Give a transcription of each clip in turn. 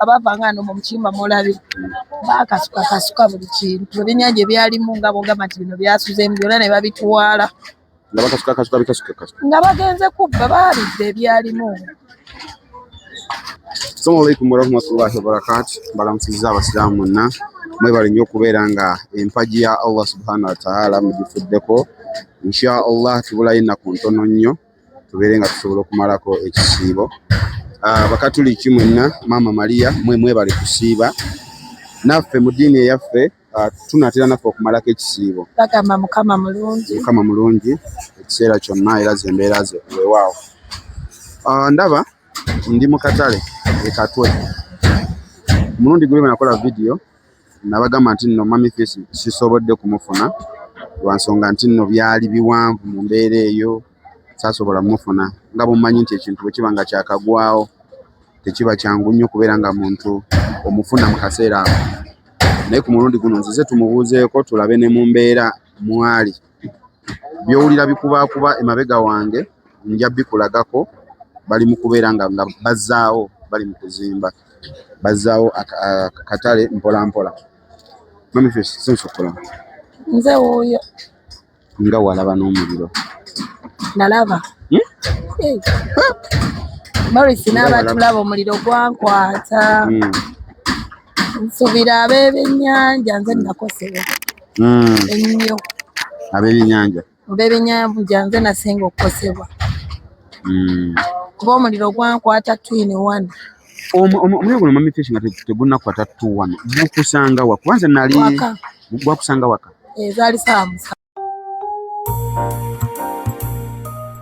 abavanga hano mu Mukimba mulabe bakasuka buli kintu ebyennyanja ebyalimu nga bogamba nti bino byasuzeemu byonna ne babitwala nga bagenze kubba baalidde ebyalimu. Assalamu alaikum warahmatullahi wabarakatuh. Balamusiza abasiraamu monna mwebale nnyo okubeera nga empagi ya Allah subhanahu wa ta'ala mugifuddeko. Insha Allah tubulayo ennaku ntono nnyo tubeere nga tusobola okumalako ekisiibo. Bakatuliki mwenna Mama Maria mwebale kusiiba naffe mu ddiini eyaffe tunatera naffe okumalako ekisiibo. Bagamba Mukama mulungi ekiseera kyonna era zembeera ze weewaawo. Ndaba ndi mu katale Katwe. Mulundi gwe nakola video nabagamba nti nno Mami Face sisobodde kumufuna lwansonga nti nno byali biwanvu mu mbeera eyo sasobola mufuna nga bumanyi nti ekintu bwe kiba nga kyakagwawo tekiba kyangu nnyo kubeera nga muntu omufuna mu kaseera ako. Naye ku mulundi guno nzize tumubuuzeeko tulabe ne mu mbeera mwali byowulira bikubaakuba emabega wange nja bikulagako. Bali mu kubeera nga bazzaawo bali mu kuzimba bazzaawo katale mpola mpola. Mami Face sensokola nze wuuyo nga walaba n'omuliro nalaba Morris n'abatulaba omuliro gwankwata nsubira ab'ebyennyanja nze nakosebwa ennyo ab'ebyennyanja nze nasinga okukosebwa kuba omuliro gwankwata 2 in 1. Omuliro guno Mami Face nga tegunnakwata 2 in 1 gukusanga wa kubanza nali gwakusanga waka zaali saa musa.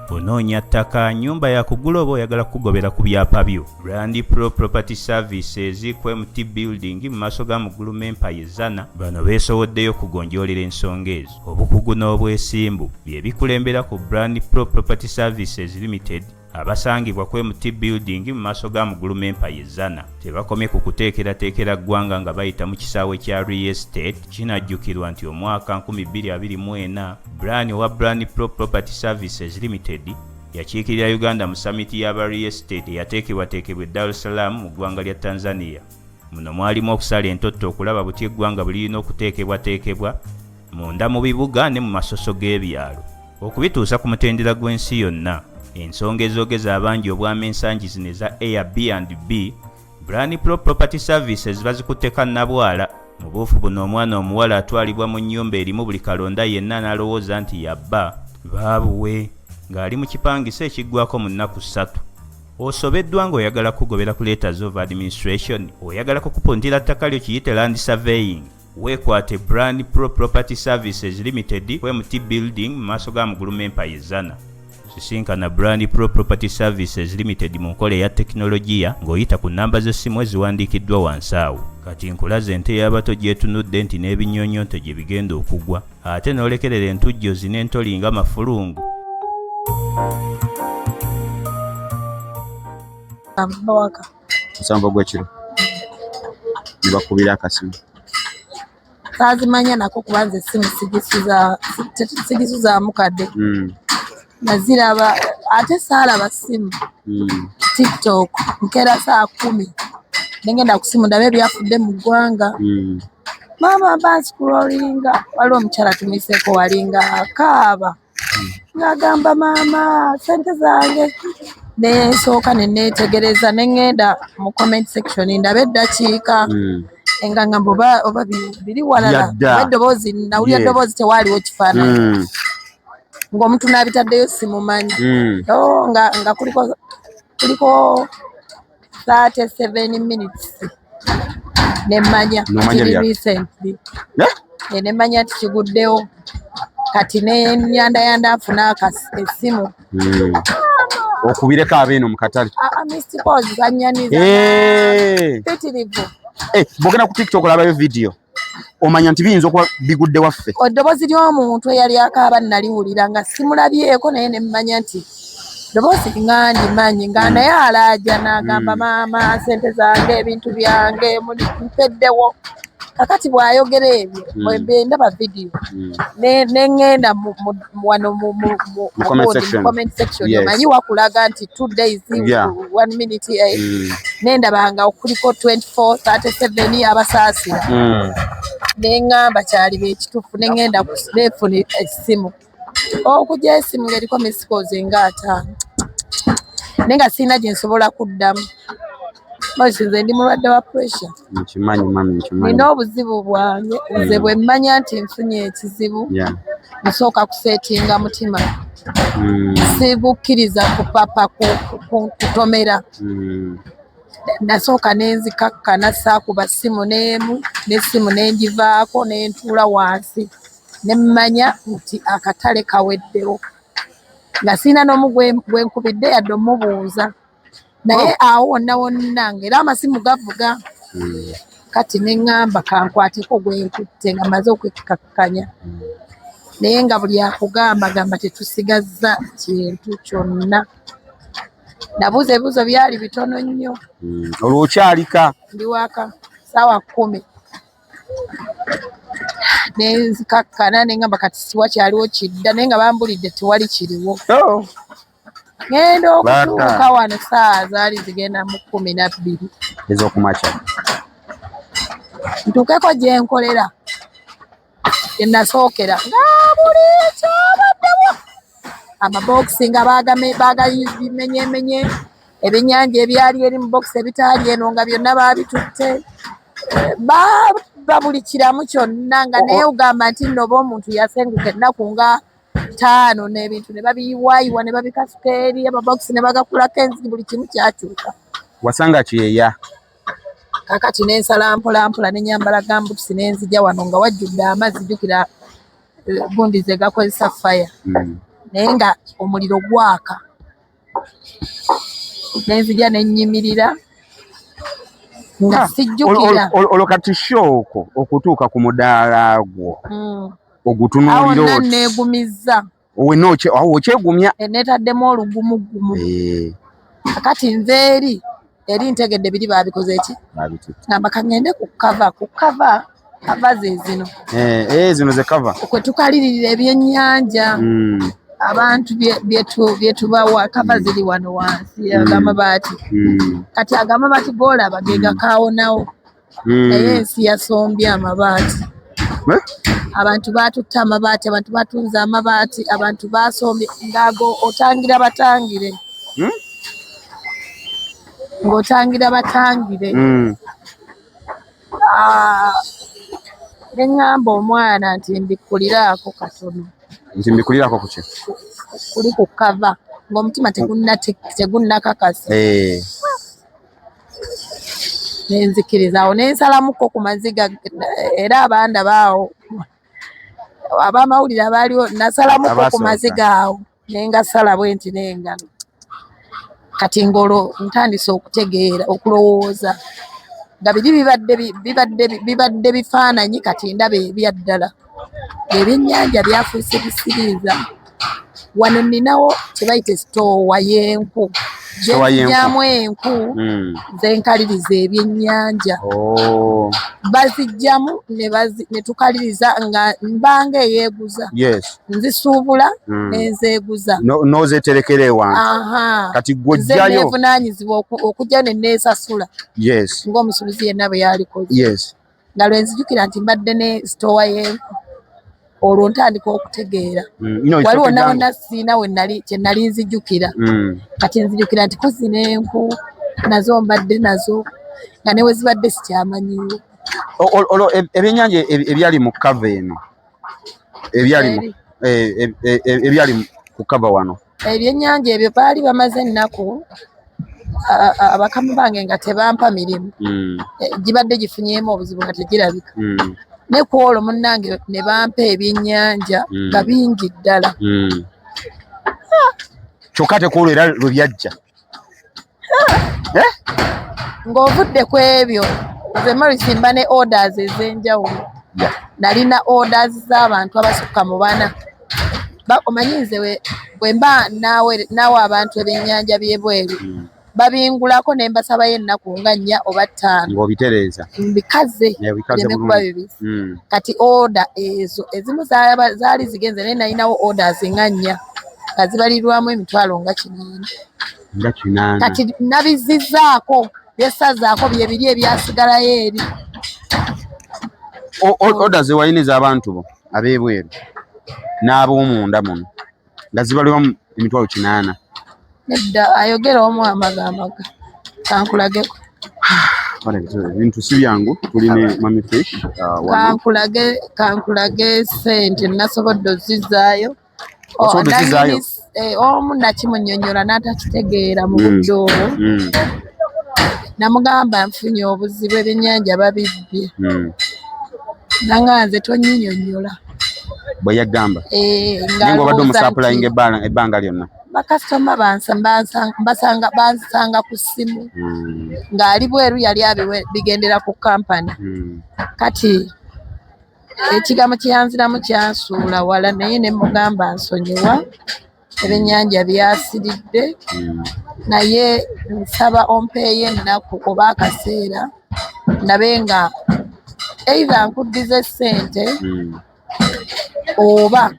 Onoonya ttaka nnyumba ya kugula oba oyagala kugobera ku byapa byo. Brand Pro Property Services ku MT Building mu maaso ga Muguluma Empire Zana bano beesowoddeyo kugonjoolera ensonga ezo. Obukugu n'obwesimbu bye bikulembera ku Brand Pro Property Services Limited abasangibwa ku MT Building mu maaso ga Muguluma Empire Zana. Tebakomye ku kuteekerateekera ggwanga nga bayita mu kisaawe kya Real Estate. Kinajjukirwa nti omwaka 2024 Brand Pro Property Services Limited yakiikirira Uganda mu summit y'aba Real Estate eyateekebwateekebwa Dar es Salaam mu ggwanga lya Tanzania. Muno mwalimu okusala entotto okulaba buti eggwanga bulirina okuteekebwateekebwa munda mu bibuga ne mu masoso g'ebyalo okubituusa ku mutendera gw'ensi yonna. Ensonga ezoogeza abangi obwama ensangi zino eza Airbnb Brand Pro Property Services bazikutteka nnabwala. Mu buufu buno omwana omuwala atwalibwa mu nnyumba erimu buli kalonda yenna n'alowooza nti yabba baabuwe ng'ali mu kipangisa ekiggwako mu nnaku 3. Osobeddwa ng'oyagala kugobera ku letters of administration, oyagala kukupuntira ttaka lyo kiyite land surveying, weekwate Brand Pro Property Services Limited ku MT Building mu maaso ga Muguluma Empire Zana. Sisinkana Brand Pro Property Services Limited mu nkola eya tekinologiya ng'oyita ku nnamba z'essimu eziwandiikiddwa wansi awo. Kati nkulaze ente y'abato gyetunudde nti n'ebinnyonnyonto gye bigenda okugwa ate n'olekerera entujjozi n'entoli nga mafulungu. Musanvu gw'ekiro ne bakubira akasimu saazimanya nako kuba nze essimu sigisuza mukadde naziraba ate saalaba ssimu TikTok nkeera saa 10 nengenda ku ssimu ndabe ebyafudde mu ggwanga. Mama scrollinga waliwo omukyala tumiseeko walinga akaaba ng'agamba maama sente zange nesooka neneetegereza nengenda mu comment section ndabe eddakiika nga ngamba oba biri walala eddoboozi nawulira eddoboozi tewaaliwo kifaananyi ng'omuntu n'abitaddeyo simumanyi nga kuliko 37 minutes nemmanya kiri recently nemmanya nti kiguddewo kati nenyandayanda afuna essimu okubireko abeeno mu katale missed calls zanyaniza pitirivu. Bwogenda ku TikTok olabayo video omanya nti biyinza okuba bigudde waffe. Eddoboozi ly'omuntu eyali akaaba naliwulira nga simulabyeko naye nemmanya nti ddoboozi nga ndimanyi nga naye alaaja n'agamba maama sente zange ebintu byange mpeddewo kakati bw'ayogera ebyo bwe ndaba video ne ngenda wano mu comment section omanyi wakulaga nti 2 days 1 minute nendabanga okuliko 24 37 abasaasira neŋŋamba kyali beekituufu ne ngenda kuneefuna essimu okujja essimu ng'eriko misikozi nga 5 naye nga sirina gye nsobola kuddamu nze ndi mulwadde wa pressure. Nkimanyi mami, nkimanyi. Nina obuzibu bwange nze bwe mmanya nti nfunye ekizibu nsooka kuseetinga mutima sibukkiriza kupapa kutomera nasooka nenzikakkana saakuba ssimu n'emu n'essimu nengivaako nentuula wansi ne mmanya nti akatale kaweddewo nga sirina n'omu gwe nkubidde yadde omubuuza naye awo wonna wonna ng'era amasimu gavuga kati ne ŋŋamba kankwateko gwe nkutte nga maze okwekkakkanya naye nga buli akugamba tetusigazza kintu kyonna. Nabuuza ebibuuzo byali bitono nnyo. Olwo okyalika? Ndi waka ssaawa 10 nenzikakkana ne ŋŋamba kati siwakyaliwo kidda naye nga bambulidde tewali kiriwo. Ngenda okutuuka wano ssaawa zaali zigenda mu 12 ez'okumakya. Ntuukeko gye nkolera gye nasookera nga buli kyabaddewo amabokisi nga bagabimenyemenye ebyennyanja ebyali eri mu bokisi ebitaali eno nga byonna baabitutte buli kiramu kyonna nga naye ogamba nti nno oba omuntu yasenguka ennaku nga 5 n'ebintu ne babiyiwaayiwa ne babikasuka eri amabokisi ne bagakulako enzigi buli kimu kyakyuka. Wasanga kyeya? Kakati nensala mpolampola nenyambala gambutusi nenzija wano nga wajjudde amazzi jjukira gundi ze gakozesa faya naye nga omuliro gwaka nenzija nenyimirira nga sijjukira. Olwo kati shooko okutuuka ku mudaala gwo ogutunuulira awo neegumizza okyegumya neetaddemu olugumugumu kakati nze eri ntegedde biri baabikoze ki ngamba kangende ku kava ze zino zino ze kava kwe tukalirira ebyennyanja abantu byetubawa kava ziri wano wansi agamabaati kati agamabaati golaba ge gakaawonawo naye ensi yasombye amabaati abantu batutta amabaati abantu batunze amabaati abantu basombye ngaago otangira batangire ng'otangira batangire ne ŋŋamba omwana nti mbikkuliraako katono. Nti mbikkuliraako ku ki? Kuli ku kava ng'omutima tegunnakakasa nenzikiriza awo nensalamuko ku maziga era abandaba awo abamawulire abaaliwo nasalamuko ku maziga awo nengasala bwe nti n'engalo kati ngolo ntandise okutegeera okulowooza nga biri bibadde bifaananyi kati ndaba ebyaddala ebyennyanja byafuuse bisiriiza wano nninawo kye bayita esitoowa y'enku gyejjamu enku zenkaliriza ebyennyanja bazijjamu ne tukaliriza nga mbanga eyeeguza nzisuubula nenzeeguza n'ozeterekera ewange kati gw'ojjayo nze neevunaanyizibwa okujja ne neesasula ng'omusuubuzi yenna bwe yalikoze nga lwe nzijukira nti mbadde ne sitoowa y'enku olwo ntandika okutegeera waliwo nawonna siina kye nali nzijukira kati nzijukira nti kuzina enku nazo mbadde nazo nga ne we zibadde sikyamanyiwo. Olwo ebyennyanja ebyali mu kava eno ebyali ku kava wano ebyennyanja ebyo baali bamaze ennaku abakama bange nga tebampa mirimu gibadde gifunyemu obuzibu nga tegirabika ne ku olwo munnange ne bampa ebyennyanja nga bingi ddala kyokka tekoolwo era lwe byajja ng'ovudde ku ebyo nze Morris mba ne orders ez'enjawulo nalina orders z'abantu abasukka mu 4 omanyi nze bwe mba naawa abantu ebyennyanja by'ebweru babingulako ne mbasabayo ennaku nga 4 oba 5 ng'obitereeza mbikaze bikaze bireme kuba bibisi. Kati order ezo ezimu zaali zigenze naye nalinawo orders nga 4 nga zibalirwamu emitwalo nga 8. Kati nabizizzaako byesazaako bye biri ebyasigalayo eri. Orders zewayiniza abantu bo ab'ebweru n'ab'omunda muno nga zibalirwamu emitwalo 8. Nedda ayogera omu amagamaga kankulageko. Ebintu si byangu tulina Mami Fresh kankulage sente nasobodde ozizaayo. Omu nakimunnyonnyola n'atakitegeera mu budde obwo. Namugamba nfunye obuzibu ebyennyanja babibbye. Nanganze tonnyinnyonnyola. Bwe yagamba nga obadde omusaplayinga ebbanga lyonna. Bakasitoma bansanga ku ssimu ng'ali bweru yali bigendera ku kampani. Kati ekigambo kyeyanziramu kyansuula wala naye ne mugamba nsonyiwa ebyennyanja byasiridde naye nsaba ompeeyo ennaku oba akaseera ndabe nga either nkuddize ssente oba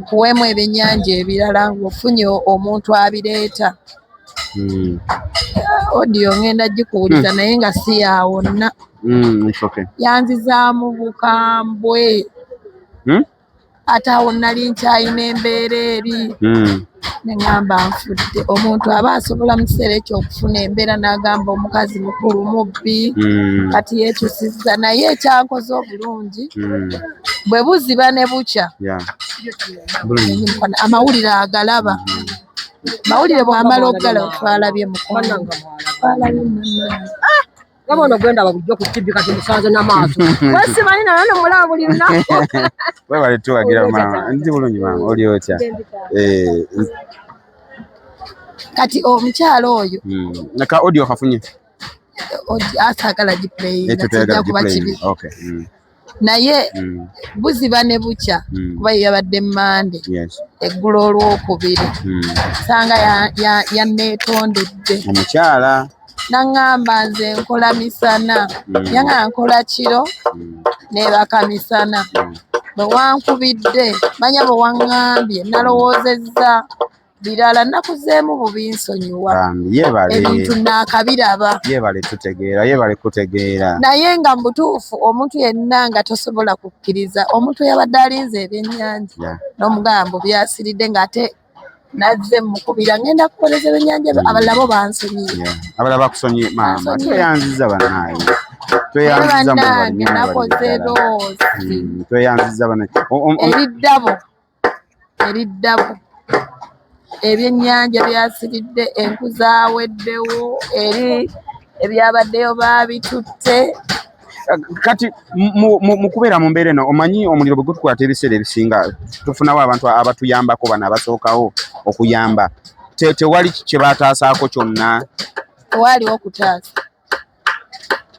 nkuweemu ebyennyanja ebirala ng'ofunye omuntu abireeta. Odiyo ngenda gikuwuliza naye nga si yawonna. Yanzizaamu bukambwe ate awo nali nkyayina embeera eri ne ŋŋamba nfudde. Omuntu aba asobola mu kiseera ekyo okufuna embeera n'agamba omukazi mukulu mubbi kati yeekyusizza. Naye ekyankoze obulungi bwe buziba ne bukya amawulire agalaba. Mawulire bw'amala okugalaba twalabye mukono Gabona gwenda bakujja ku TV kati musanze n'amaaso. Wesimanyi nayo nomulaba buli lunaku. Webale tuwagira mama. Ndi bulungi mama oli otya. Kati omukyalo oyo naka audio kafunye asagala giplayinga kuba kibi. Naye buziba ne bukya kuba yabadde Mmande eggulo Olwokubiri sanga yanneetondedde omukyala naŋŋamba nze nkola misana yanga nkola kiro nebaka misana. Bwe wankubidde manya bwe waŋŋambye nalowoozezza birala nakuzeemu bubi nsonyiwa ebintu naakabiraba. Yebale kutegeera naye nga mu butuufu omuntu yenna nga tosobola kukkiriza omuntu yabadde alinze ebyennyanja n'omugambo byasiridde ng'ate nazze mukubira ngenda kukoleza ebyennyanja abalala bo bansonyiye. Abalala bakusonyiye maama tweyanziza bannaaye bannange nakoze loosi tweyanziza bannaaye eriddabo ebyennyanja byasiridde enku zaaweddewo eri ebyabaddeyo baabitutte. Kati mu kubeera mu mbeera eno omanyi omuliro bwe gutukwata ebiseera ebisinga tufunawo abantu abatuyambako bano abasookawo okuyamba tewali kye baataasaako kyonna. Tewaaliwo kutaasa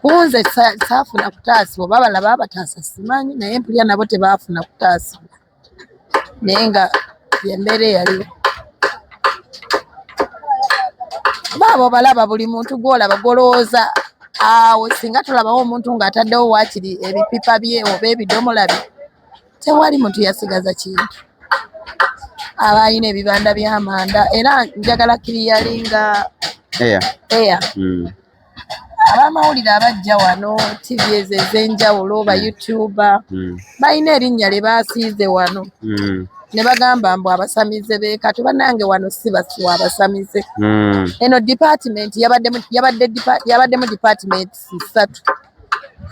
kunze saafuna kutaasibwa oba balaba abataasa simanyi naye mpulira nabo tebaafuna kutaasibwa naye nga yembeera eyaliwo. Baabo balaba buli muntu gwolaba golowooza awo singa tolabawo omuntu ng'ataddewo waakiri ebipipa bye oba ebidomola bye tewali muntu yasigaza kintu. Abalina ebibanda by'amanda era njagala kiriyalinga eya abamawulire abajja wano TV ezo ez'enjawulo ba YouTuber balina erinnya lye baasiize wano ne bagamba mbu abasamize beekatu bannange wano si basiwa abasamize. Eno department yabaddemu departments 3.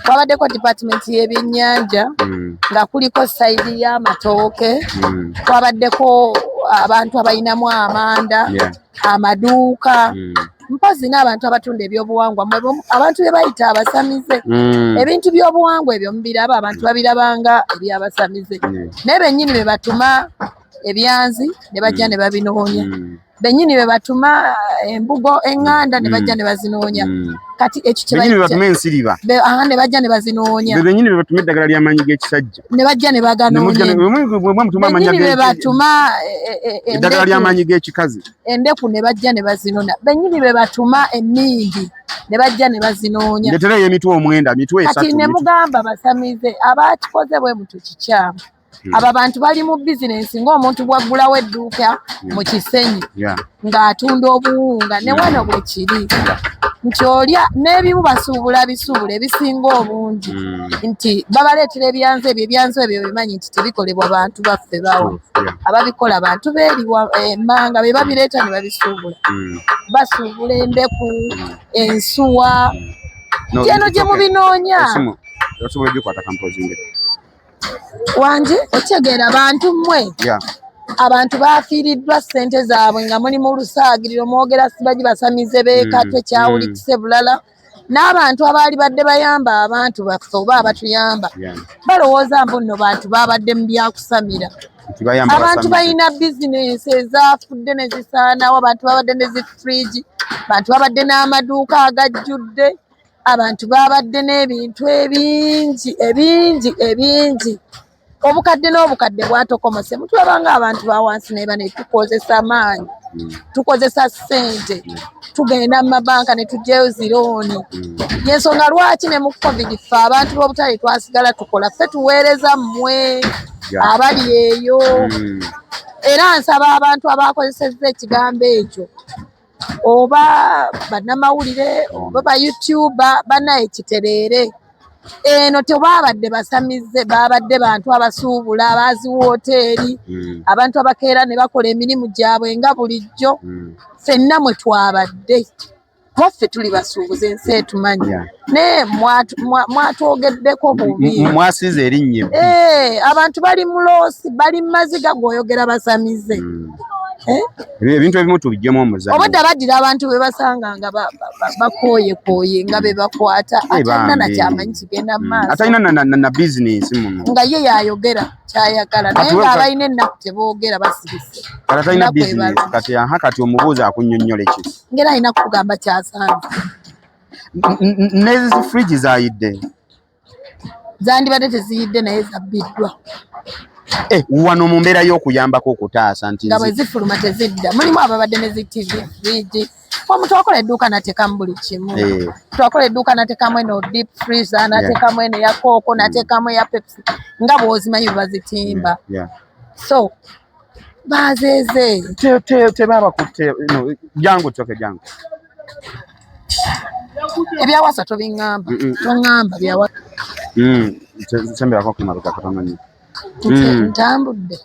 Kwabaddeko department y'ebyennyanja nga kuliko sayidi y'amatooke kwabaddeko abantu abalinamu amanda amaduuka mpozi n'abantu abatunda ebyobuwangwa abantu bye bayita abasamize. Ebintu by'obuwangwa ebyo mubiraba abantu babirabanga ebyabasamize naye bennyini be batuma ebyanzi ne bajja ne babinoonya. bennyini be batuma embugo eŋŋanda ne bajja ne bazinoonya kati ekyo kye bennyini be batuma ensiriba ne bajja ne bazinoonya bennyini be batuma eddagala ly'amaanyi g'ekisajja ne bajja ne baganoonya bennyini be batuma eddagala ly'amaanyi g'ekikazi endeku ne bajja ne bazinona bennyini be batuma emmindi ne bajja ne bazinoonya ndetereyo emitwe omwenda mitwe esatu kati ne mugamba basamize abakikoze bwe mutu kikyamu abo abantu bali mu bizinensi ng'omuntu bwaggulawo edduuka mu Kisenyi ng'atunda obuwunga ne wano bwe kiri nti olya n'ebimu basuubula bisuubula ebisinga obungi nti babaleetera ebyanzi ebyo bimanyi nti tebikolebwa bantu baffe bawo ababikola bantu beeriwa emmanga be babireeta ne babisuubula basuubula endeku ensuwa gyeno gye mubinoonya osobola ogikwata kampozinge wangi okitegeera abantu mmwe abantu bafiiriddwa ssente zaabwe nga muli mu lusaagiriro mwogera sibagi basamize beekatwe kyawulikise bulala n'abantu abaali badde bayamba abantu baffe oba abatuyamba balowooza mbu nno bantu babadde mu byakusamira abantu balina bizinensi ezafudde ne zisaanawo abantu babadde ne zifuriji abantu babadde n'amaduuka agajjudde abantu babadde n'ebintu ebingi obukadde n'obukadde bwatokomose mutulabanga abantu bawansi naye bane tukozesa amaanyi tukozesa ssente tugenda mu mabanka ne tujjayo zirooni yensonga lwaki ne mu covid ffe abantu b'obutale twasigala tukola ffe tuweereza mmwe abali eyo era nsaba abantu abakozesezza ekigambo ekyo oba bannamawulire oba ba YouTube banaye kitereere eno tebabadde basamize babadde bantu abasuubula abaziwa hoteeri abantu abakeera ne bakola emirimu gyabwe nga bulijjo ffenna mwe twabadde waffe tuli basuubuzi ensi etumanyi naye mwatwogeddeko bubi mwasize erinnya abantu bali mu loosi bali mu maziga g'oyogera basamize ebintu ebimu tubiggyemu omuzanyo obadde baddira abantu be basanga nga bakooyekooye nga be bakwata atalina nakyamanyi kigenda mu maaso atalina na bizinensi muno nga ye yayogera kyayagala naye ng'abalina ennaku teboogera basirise kati atalina bizinensi kati omubuuzi akunnyonnyola ki ngera alina kukugamba kyasanze n'ezi fridge zaayidde zandibadde teziyidde naye zabbiddwa wano mu mbeera y'okuyambako okutaasa nti nga bwe zifuluma tezidda mulimu ababadde ne zi TV fridge omuntu akola edduuka nateekamu buli kimu twakola edduuka nateekamu eno deep freezer nateekamu eno eya kooko nateekamu eya pepsi nga bw'ozimanyi bwe bazitimba so bazeeze tebabakutte jangu toke jangu ebyawasa tobiŋŋamba toŋŋamba byawasa semberako kumabega katomanyi ntambudde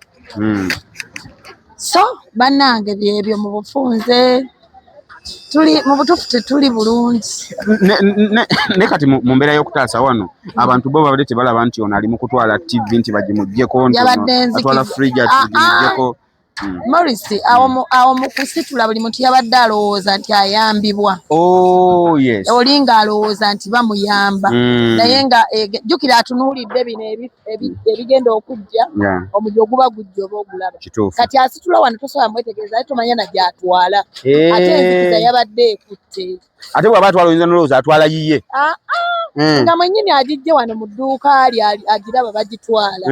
so bannange byebyo mu bufunze tuli mu butuufu tetuli bulungi ne kati mu mbeera y'okutaasa wano abantu bo babadde tebalaba nti ono ali mu kutwala TV nti bagimuggyeko atwala fridge agimuggyeko Morris awo mu kusitula buli muntu yabadde alowooza nti ayambibwa olinga alowooza nti bamuyamba naye nga jjukira atunuulidde bino ebigenda okujja omuliro guba gujja oba ogulaba kati asitula wano tosobola mwetegereza naye tomanya na gy'atwala ate enzikiza yabadde ekutte ate bw'aba atwala oyinza n'olowooza atwala yiye nga mwennyini agijje wano mu dduuka agiraba bagitwala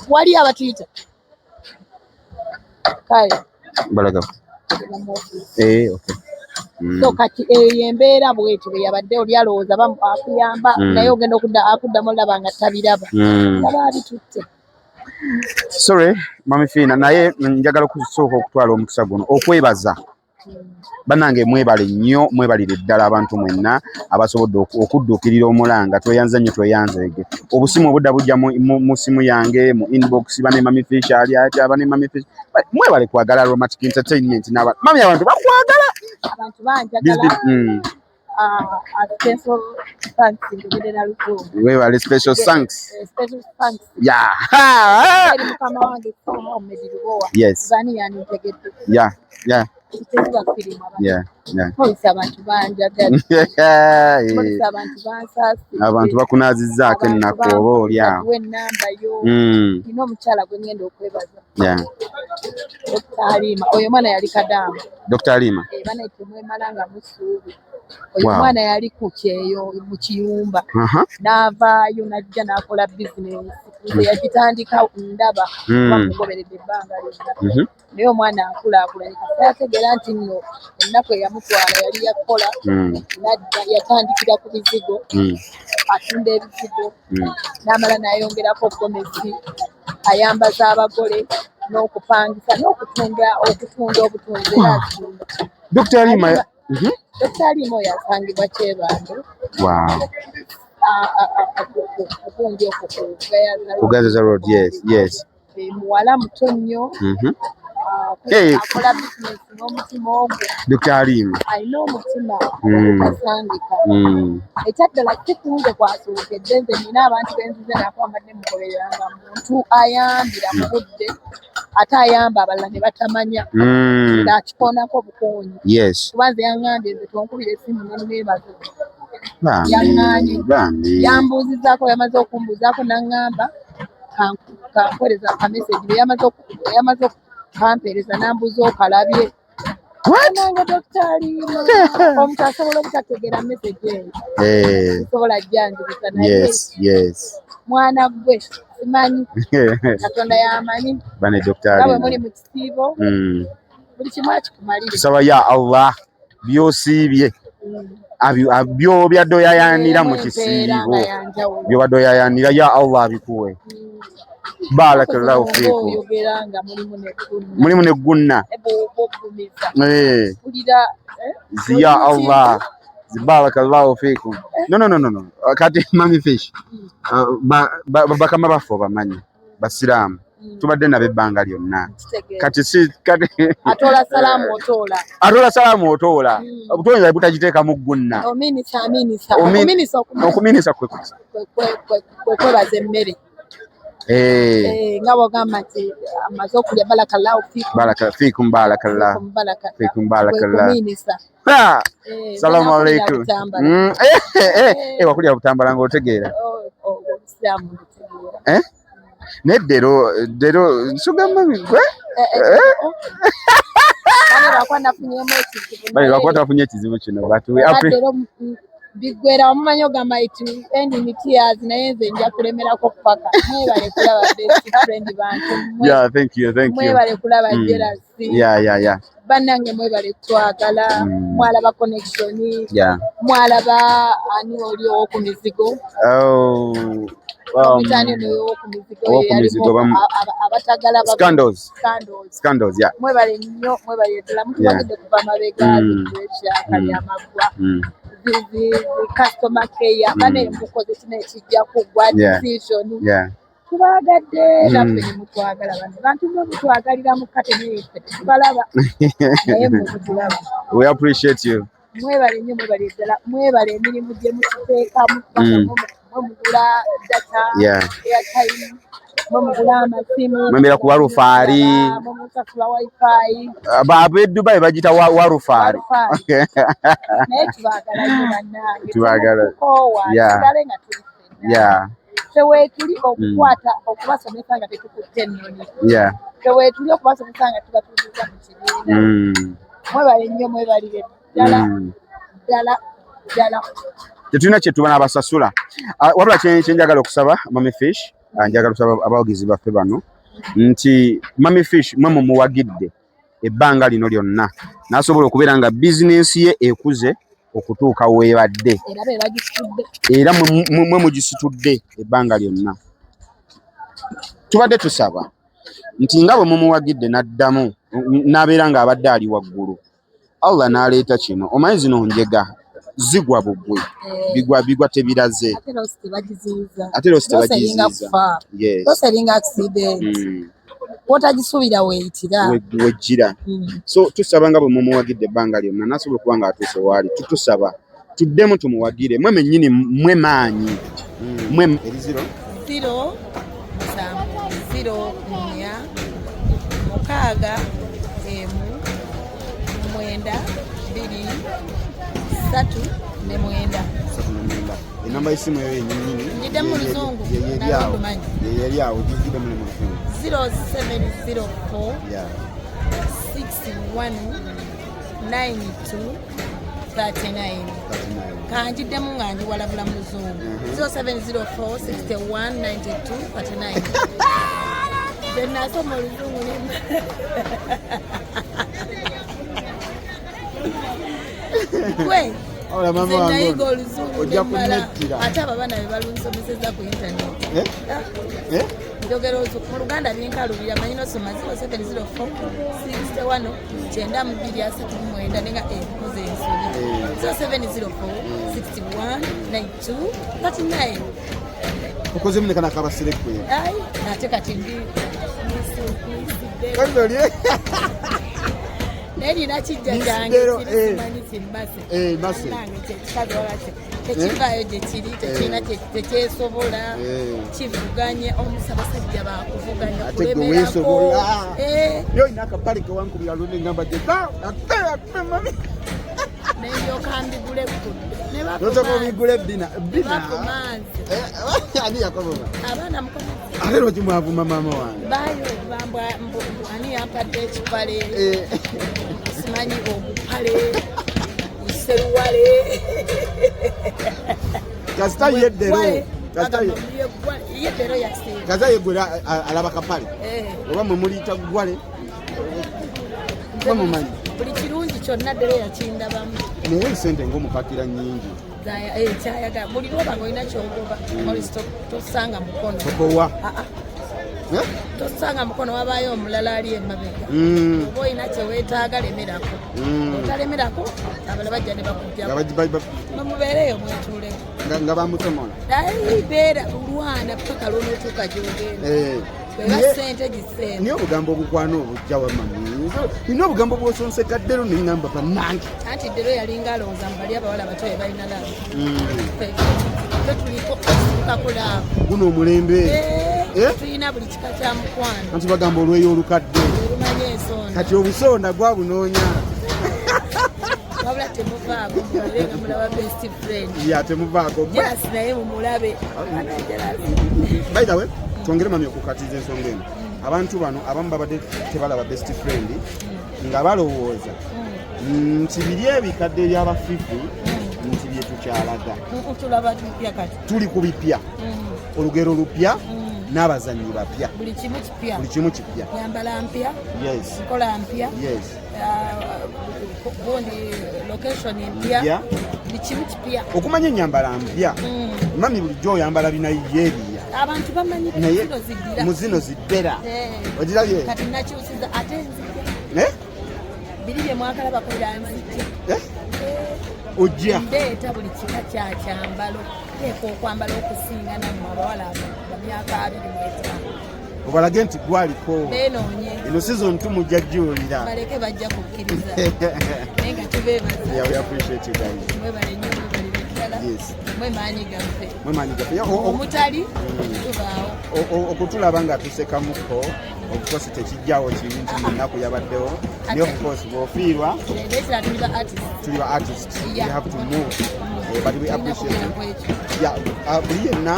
wali abatuyita kale balaga so kati eyo embeera bwetyo bwe yabadde oli alowooza akuyamba naye ogenda akuddamu olaba nga tabiraba aba abitutte sorry mami Fiina naye njagala okusooka okutwala omukisa guno okwebaza bannange mwebale nnyo mwebalire ddala abantu mwenna abasobodde okudduukirira omulanga tweyanze nnyo tweyanzeege obusimu obudda bujja mu simu yange mu inbox bane mami Fish ali ati abane mami Fish mwebale kwagala Romantic Entertainment mami abantu bakwagala abantu banjagala special thanks webale special thanks yeah yes yeah teziba firimu Yeah, yeah. polisi abantu banjagala polisi abantu bansaasira Abantu bakunazizzaako ennaku oba oli awo. Ennamba yo Mm. nina omukyala gwe ngenda okwebaza Yeah. Dr. Halima oyo mwana yali kadaamu Dr. Halima. banaite mwemala nga musuubi oyo Wow. mwana yali ku kyeyo mu kiyumba Aha. n'avaayo n'ajja n'akola bizinesi nze yakitandika ndaba bamugoberedde ebbanga lyonna naye omwana akulaakulanye kasa yategeera nti nno ennaku eyamutwala yali yakola n'adda yatandikira ku bizigo atunda ebizigo n'amala n'ayongerako obugomezi ayambaza abagole n'okupangisa n'okutunda obutunzi era azitunda. Dr. Halima. Dr. Halima oyo asangibwa Kyebando. Wow. Okundi okwo Kugazaza Road, yes. Muwala muto nnyo. Akola bizinesi n'omutima ogwo. Dr. Halima. Alina omutima asangika. Ekyaddala kikunze kwasookedde nze nina abantu benzize nako mbadde mugobereranga muntu ayambira mu budde ate ayamba abalala ne batamanya ng'akikoonako bukoonyi. Yes. Kuba nze yaŋŋambye nze tonkubira essimu ne neebaza. Yaŋŋaanye yambuuzizaako yamaze okumbuuzaako n'aŋŋamba kankoleza akameseji yamaze kampeereza n'ambuuza okalabye nange Dr. Halima omuntu asobola obutategeera meseji eyo nsobola jjanjibisa naye mwana gwe simanyi Katonda y'amanyi bane Dr. nga bwe Halima muli mu kisiibo buli kimu akikumalire tusaba ya Allah byosiibye byobadde oyayaanira mu kisiibo byobadde oyayaanira ya Allah abikuwe. Barakallahu fiikum. Mulimu ne gunna. Ya Allah. Barakallahu fiikum. No. Kati Mami Fish. Bakama bafo bamanyi. Basiraamu. Tubadde nabe ebbanga lyonna. Kati atola salaamu otoola. Atola salaamu otoola. Obutonzi butagiteeka mu gunna. Okuminisa kwebaza emmere. Nga bw'ogamba nti amaze okulya barakallahu fiikum. Salaamu aleikum. Wakulya butambala ng'otegeera. Neddero nsugamba gwe bali bakwata bafunye ekizibu kino biggwera omumanyi ogamba nti ending tears naye nze nja kulemerako paka mwebale kulaba best friend bantu mwebale kulaba jealousy bannange mwebale twagala mwalaba connection mwalaba ani oli owoku mizigo abatagala scandals mwebale nnyo mwebale ddala mutubagidde kuva mabega ekyakali amagwa customer care bane embukoze kino ekijja kugwa decision tubagadde naffe ne mutwagala bantu mutwagalira mu kate neffe tubalaba naye mutulaba. We appreciate you. Mwebale nnyo mwebale ddala mwebale emirimu gye mukiteekamu mugula data airtime mugula amasimu mwemera ku warufaari musasula wifi ab'e Dubai bagita warufaari naye tubagala nnyo bannange tubagala sigale nga tuliffe teweetuli okukwata okubasomesa nga tetukutte ennoni teweetuli okubasomesa nga tubatuuziza mu kibiina mwebale nnyo mwebalire ddala tetulina kyetuba n'abasasula wabula kyenjagala okusaba Mami Fish njagala kusaba abawagizi baffe bano nti Mami Fish mwe mumuwagidde ebbanga lino lyonna n'asobola okubeera nga bizinensi ye ekuze okutuuka weebadde era mwe mugisitudde ebbanga lyonna. Tubadde tusaba nti nga bwe mumuwagidde n'addamu n'abeera nga abadde ali waggulu Allah n'aleeta kino omanyi zino njega zigwa bugwe bigwa tebiraze ate losi tebagiziiza toseringa accident wotagisuubira weeyitira wejjira so tusaba nga bwe mumuwagidde ebbanga lyonna nasobola okuba nga atuuse waali tutusaba tuddemu tumuwagire mwe mennyini mwe maanyi mwe eri 0 mukaaga emu 3 enamba y'essimu eyo yennyini njidde mu luzungu yeri awo gijjidde mu luzungu 0704 Yeah. 61 92 39 kanjiddemu nga njiwalabula mu luzungu 0704 61 92 39 benasoma oluzungu gwe nayiga oluzungu nemala ate abo abaana be balunsomeseza ku intaneti njogera mu luganda binkalubira manyi nosoma 0704 61 9239 nenga koze ensobi 0704 61 92 39 okoze muneka nakabaserekwe ate kati ndi nina kijja kyange kirimanyi kimbase nange kyekikazi olwaki tekivaayo gye kiri tekirina tekyesobola kivuganye omusabasajja bakuvuganya kulemerako yoina akapale kewankubira lundi ngamba mami nendyoka mbigule bigule bina bakumanzi ani yakoboma abaana mukomazi ate lwaki mwavuma mama wange bayo bambwa ani yampadde ekipale simanyi obupale buseruwale kasita yeddero kaza yeggwera alaba kapale oba mwe muliyita gwale oba mumanyi buli kirungi kyonna ddero yakindabamu naye esente ng'omupakira nnyingi kyayaga buli lwoba nga olina kyogoba olisi tosanga mukono tokowa tosanga mukono wabaayo omulala ali emabega oba olina kyeweetaaga lemerako otalemerako abala bajja ne bakujjako mumubeereyo mwetuuleko nga bamutomola beera olwana paka lwonootuuka gyogenda bweba sente gisente niye obugambo obukwana obujja wamami nina obugambo bwosonseka ddero neŋŋamba bannange anti ddero yalinga alowooza mubali abawala bato be balina laavu tetuliko kakulaavo guno omulembe tulina buli kika kya mukwano anti bagamba olweyo olukadde olumanyi ensonda kati obusonda gwabunoonya wabula temuvaako mulenga mulaba best friend ya temuvaako jelasi naye mumulabe by the way twongere mami okukatiza ensonga eno abantu bano abamu babadde tebalaba best friend nga balowooza nti biri ebikadde eby'abafifi nti bye tukyalaga tuli ku bipya olugero lupya n'abazannyi bapya buli kimu kipya nyambala mpya yes nkola mpya yes bondi location mpya buli kimu kipya okumanya ennyambala mpya mami bulijjo oyambala binayeeriya abantu bamanyi zino ziddira mu zino ziddera ogirabye kati nakyusiza ate nzija biri bye mwakalaba kulira nzija ojja ndeeta buli kika kyakyambalo teeka okwambala okusinga nammwe abawala bamyaka 25 obalage nti gwaliko beenoonye eno season tu mujja jjuulira baleke bajja kukkiriza naye nga tubeebaza mwebale nnyo mwebalire ddala mwemaanyi gaffe omutali tubaawo okutulaba nga tusekamuko obukosi tekijjawo kibi nti munaku yabaddewo naye obukosi bw'ofiirwa tuli ba artist we have to move but we appreciate buli yenna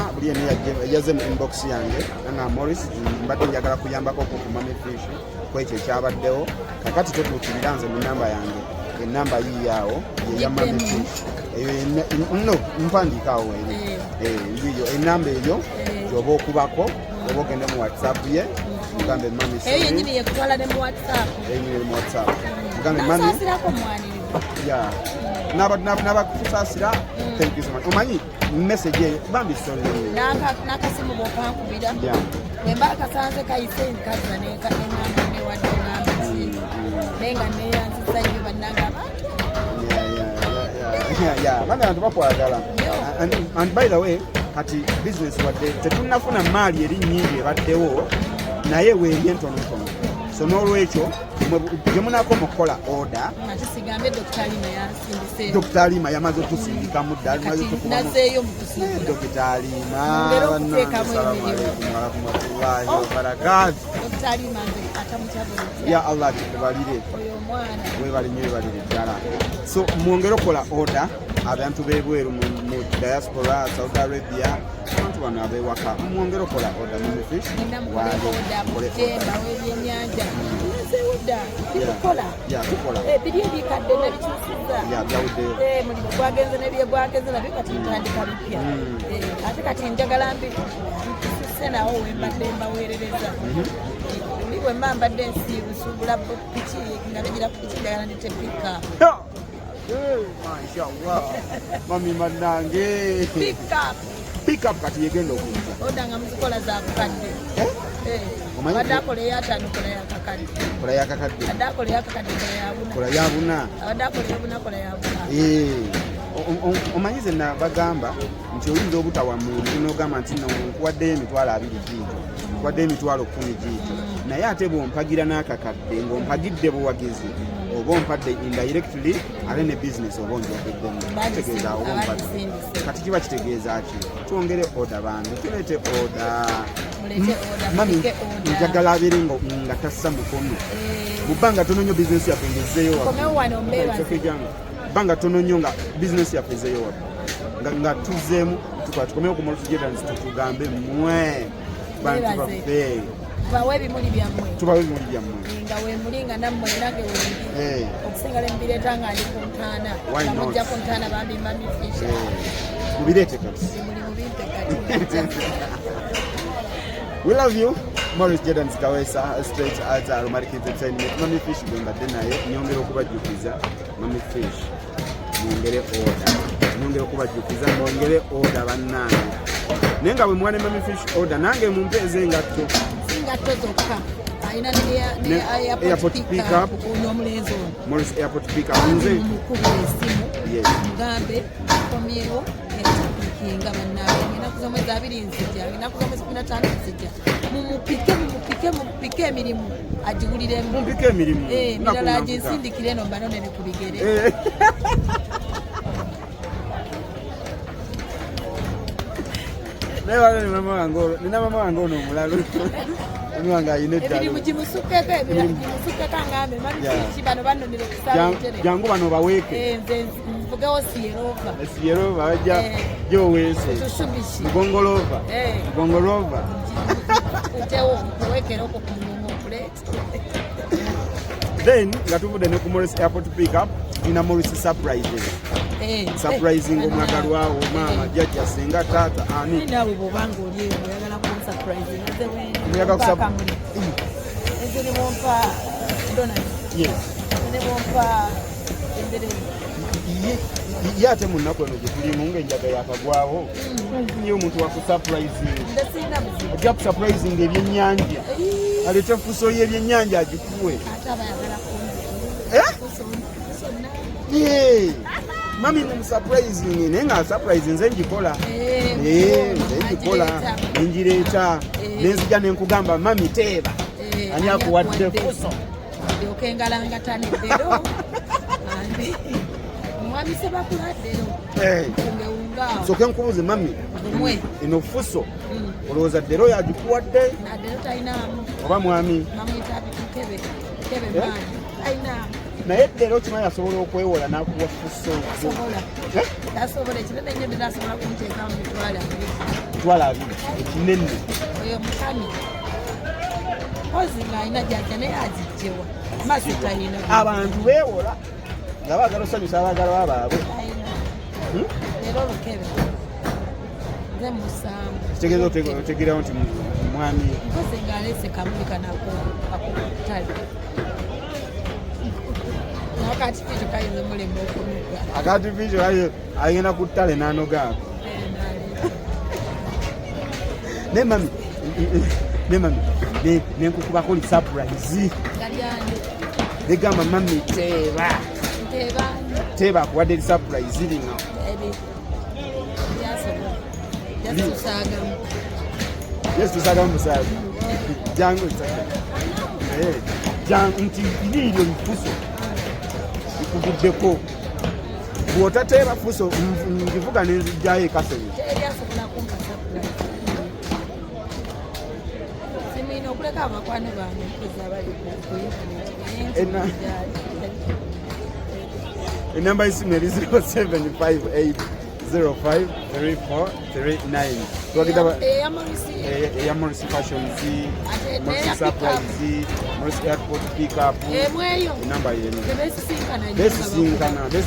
yaze mu inbox yange nga Morris mbadde njagala kuyambako okumama fish kwekyo ekyabaddewo kakati totuukirira nze mu namba yange enamba yiyaawo yeyamama fish no mpandiikaawo eyo enamba eyo gyoba okubako oba ogende mu whatsapp ye mugambe mami eyo yenyini yekutwala ne mu whatsapp mugambe mami n'abakusaasira thank you so much omanyi message eyo bambi solere n'akasimu bw'okankubira bwemba akasanze kayise nkaza neŋŋamba newadde ŋŋamba ki naye nga neyanziza nnyo bannanga abantu mami abantu bakwagala and by the way kati business wadde tetunafuna maali eri nnyingi ebaddewo naye weeri entonotono so n'olwekyo gemunako mukola order Dr. Alima yamaze otusindika mu ddala nazeeyo mu kusinga Dr. Alima Dr. Alima ya Allah tubalire webalire ddala. So mwongere okukola order abantu b'ebweru mu diaspora Saudi Arabia abantu bano abewaka mwongere okukola order mu fish tukola biri ebikadde n'ebikyusizza mulimu gwagenze n'ebyegwagenze nabyo kati ntandika bipya ate kati njagala mbi mpise nawo wembadde mbaweerereza oli bwe mba mbadde nsiibusubula piki nga bigira piki njagala nditepika mashallah mami manange pick up kati yegenda okuza odanga muzikola za bukadde Adakole yatano kola yakakadde. Kola yakakadde. Adakole yakakadde kola yabuna. Adakole yabuna kola yabuna. Omanyize na bagamba nti oyinza obutawa muntu n'ogamba nti nkuwadde emitwalo 2 giito. Nkuwadde emitwalo 10 giito. Naye ate bw'ompagira n'akakadde ng'ompagidde buwagizi oba ompadde indirectly ate ne business oba onjogeddemu. Kitegeeza oba ompadde. Kati kiba kitegeeza ki? Twongere order bantu. Tuleete order. Mami njagala abeere nga tassa mukono mu bbanga tono nnyo bizinesi yaffe ngezeeyo bbanga tono nnyo nga bizinesi yaffe ezeeyo nga tuzzeemu tukomewo ku Morris Jordan's tugambe mmwe bantu baffe tubawe ebimuli byammwe nga wemuli nga nammwe nange wendi okusinga lembireeta nga ndi ku ntaana amujja ku ntaana bambi Mami Fish mubireete kati we love you. Morris Jordan's Kawesa straight at Romantic Entertainment. Mami Fish gwembadde naye nyongera okubajjukiza Mami Fish mwongere order bannange naye nga bwe mwana Mami Fish order nange mumpeeze engatto zokka ayina ne airport pick up n'omulenzi ono Morris airport pick up nze mukubira esimu mugambe komyewo kinga bannange ennaku z'omwezi 2 nzija ennaku z'omwezi 15 nzija mumupike emirimu agiwuliremu mirala aginsindikire eno mbanonene ku bigere nina mama wange ono omulalo ani wange ayina eddalo gimusukeko ngambe Mami bano bannonere kusabatere jangu bano baweeke nze nvugewo siyerova bajja gyoweese mugongolova utewo kuwekera okwo ku mugongo plate then nga tuvudde ne ku Morris airport pick up ina Morris surprises surprising omwagalwawo maama jjajja senga taata ani nawe bwobanga oli eyo oyagala ku surprising eze ne bompa donut ne bompa endere ye ate mu nnaku eno gye tulimu ng'enjaga yakagwawo nfunye omuntu wakusurprising ojja kusurprising ebyennyanja alete fuso y'ebyennyanja agikuwe Mami numusurprising naye nga surprise nze njikola nenjireeta nenzija nenkugamba Mami teeba ani akuwadde fuso okengalangatanedero mwami sebakuladdero soke nkubuuze Mami eno fuso olowooza ddero yagikuwadde oba mwami naye ddero kimanyi asobola okwewola n'akuwa fuso mitwalo 2 ekinene abantu beewola nga baagala osanyusa abaagala babaabwe kitegeeza otegerawo nti mwami akati Fish agenda ku ttale n'anogaako ne Mami nenkukubako li surprise negamba Mami teeba akuwadde li surprise lino yes tusaagamu musaaga jangu nti liiryo lifuso likuvuddeko bw'otateeba fuso ngivuga nenzijjayo ekasonyi muleka abakwano bange mpozi abali ku internet. Enamba y'essimu eri 0758053439. Twagenda eya Morris Fashions, Morris Surprise, Morris Airport Pickup. Enamba y'eno. Besisinkana naye.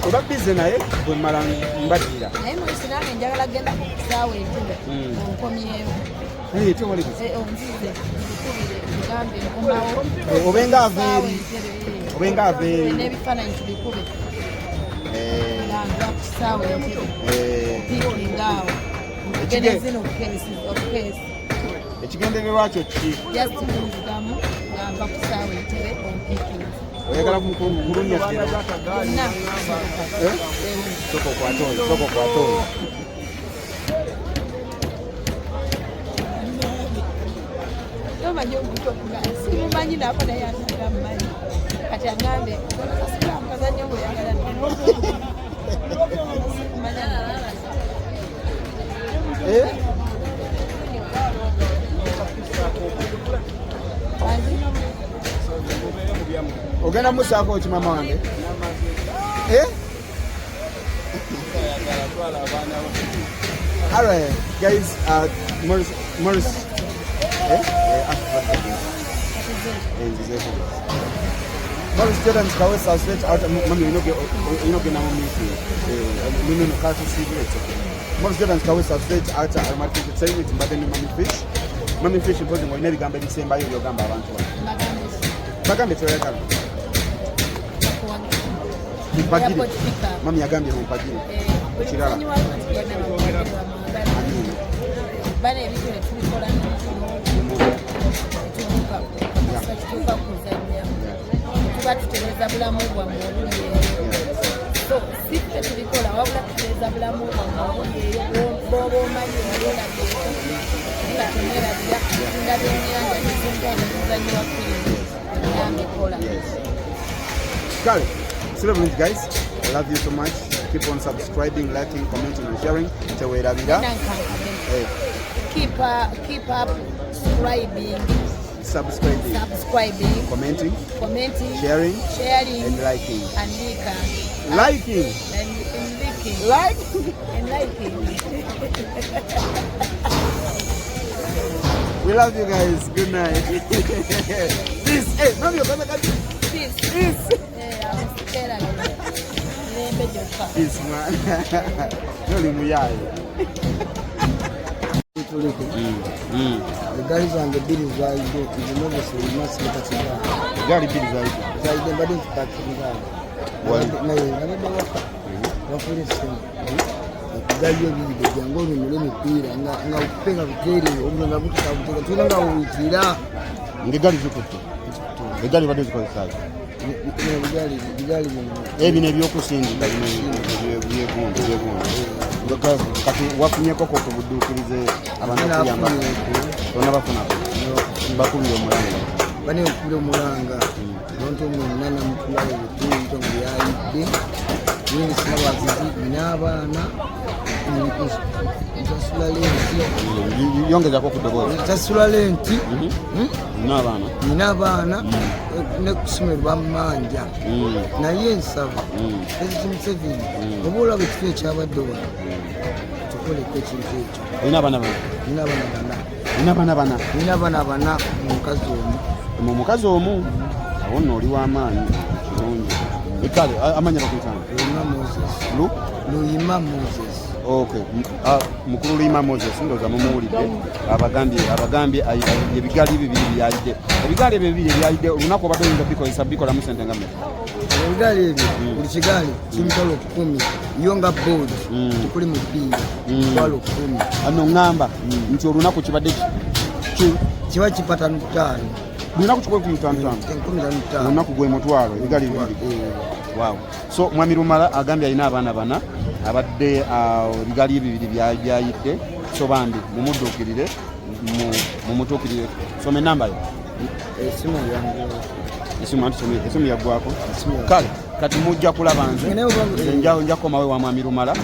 Oba bize naye bwe mmala mbadira. Naye Morris nange njagala genda ku kisaawe ekyo. Onkomyewo. Ate wali bize. Onzize nkubire ngambe nkomawo. Obenga aveeri. Obenga aveeri. N'ebifaananyi tubikube. Nga ku kisaawe ekyo. Ngaawo. Ekigendererwa kyo ki? Just kunzigamu ngamba ku kisaawe ekyo ompiikiriza. Oyagala kulumya kino? Bonna. Soko kwatoyo. Tomanyi okutokuga simumanyi nako naye ataga mmanyi kati agambe sasula mukazanyo bweyagala ogenda musaako ki mama wange? Alright guys, Morris Morris Jordan's Kawe South out mami you know get now meeting no can't see it. Morris Jordan's Kawe South out I'm saying it but then mami fish because we never gamba December yo gamba abantu bagambe toyagala mpagire mami yagambye mpagire kirala bana ebitone tubikola tuba kuzanya tuba tutereza bulamu bwamwe obuli so si tubikola wabula tutereza bulamu bwamwe bwoba omanyi walolabye nga temerabira nga byennyanja nezinga nezizanyi wa firimu yambikola. Kale, guys, I love you so much. Keep on subscribing, liking, commenting and sharing. Keep up subscribing, commenting, sharing and liking. We love you guys. Good night. Peace. Hey, mami, peace. Peace, man. Noli muyaye. Egaali zange bbiri zaayidde okuzimobese olimasileka kigaali. Egaali bbiri zaayidde? Zaayidde mbadde nzipakirigaali. Naye nabadde waka bafula essimu. Okugaali ebiyidde jangu olumule emipiira nga okupe nga buteerere obulwe nga butukabuteeka tulina nga wuwitira. Ng'egaali zikutte? Egaali badde zikozesaayo? Egaali bino ebyokusindika byegundi. Kati wafunyeko ko kubudduukirize abantu okuyamba bonna bafunako bakubira omulanga bane okubira omulanga abantu mwenna namutulawo butuuto nga byayidde yindi sinabazizi n'abaana nsasula lenti yongezako ku ddoboozi nsasula lenti n'abaana ne kusomero bamanja naye nsaba President Museveni oba olaba ekifo ekyabadde wano tukoleko ekintu ekyo. Olina abaana bana? Olina abaana bana mu mukazi omu awo nno oli w'amaanyi kirungi. Kale amanya bakuyitana? Luyima Moses. Okay. Mukulu Luyima Moses ndowooza mumuwulidde abagambye ebigaali bibiri byayidde. Ebigaali ebyo bibiri byayidde olunaku obadde oyinza bikozesa bikolamu ssente nga mmeka? Ebigaali ebyo buli kigaali kimitwalo 10 yo nga boodi tukuli mu bbiira mitwalo 10. Ano ŋŋamba nti olunaku kibadde kiba kipata 5. Lunaku kikuwe 15. Olunaku gwe mutwalo ebigaali bibiri. Wow. So Mwami Lumala agambye alina abaana bana abadde ebigaali bibiri byayidde so bambi mumudduukirire mumutuukirire. Some enamba yo. Esimu yaggwako. Kale kati mujja kulaba nze nja kukomawe wa Mwami Lumala.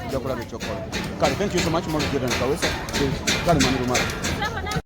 tujja kulaba ekyokola. Kale thank you so much Morris Jordan Kawesa. Kale mani lumala.